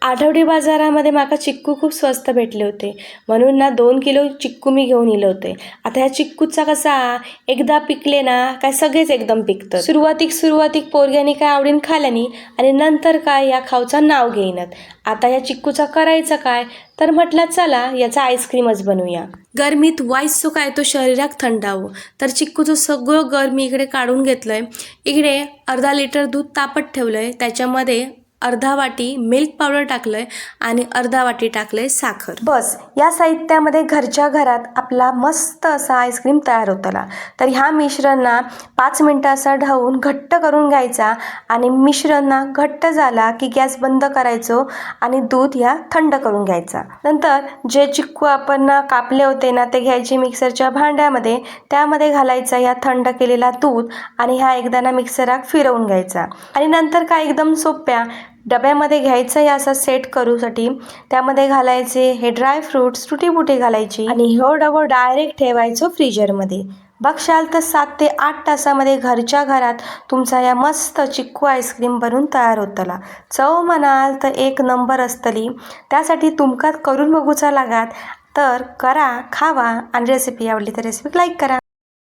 आठवडी बाजारामध्ये माका चिक्कू खूप स्वस्त भेटले होते, म्हणून ना 2 किलो चिक्कू मी घेऊन इले होते. आता ह्या चिक्कूचा कसा एकदा पिकले ना काय सगळेच एकदम पिकतात. सुरुवातीक पोरग्यानी काय आवडीन खाल्यानी आणि नंतर काय या खाऊचं नाव घेईनात. आता या चिक्कूचा करायचं काय, तर म्हटलं चला याचा आईस्क्रीमच बनवूया. गरमीत वाईसो काय तो शरीराक थंडावं, तर चिक्कूचं सगळं गरमी इकडे काढून घेतलंय. इकडे अर्धा लिटर दूध तापत ठेवलंय, त्याच्यामध्ये अर्धा वाटी मिल्क पावडर टाकलंय आणि अर्धा वाटी टाकलंय साखर. बस या साहित्यामध्ये घरच्या घरात आपला मस्त असा आईस्क्रीम तयार होतला. तर ह्या मिश्रणना 5 मिनिटं असा ढवून घट्ट करून घ्यायचा आणि मिश्रण घट्ट झाला की गॅस बंद करायचो आणि दूध ह्या थंड करून घ्यायचा. नंतर जे चिक्कू आपण कापले होते ना ते घ्यायचे मिक्सरच्या भांड्यामध्ये, त्यामध्ये घालायचा ह्या थंड केलेला दूध आणि ह्या एकदा मिक्सरात फिरवून घ्यायचा. आणि नंतर काय एकदम सोप्या डब्यामध्ये घ्यायचं आहे असं सेट करूसाठी त्यामध्ये घालायचे हे ड्रायफ्रूट्स, तुटी फुटी घालायची आणि हो डबो डायरेक्ट ठेवायचो फ्रीजरमध्ये. बघशाल तर 7 ते 8 तासामध्ये घरच्या घरात तुमचा या मस्त चिक्कू आईस्क्रीम बनून तयार होतला. चव म्हणाल तर 1 नंबर असतली. त्यासाठी तुमका करून बघूचा लागात, तर करा, खावा आणि रेसिपी आवडली तर रेसिपी लाईक करा.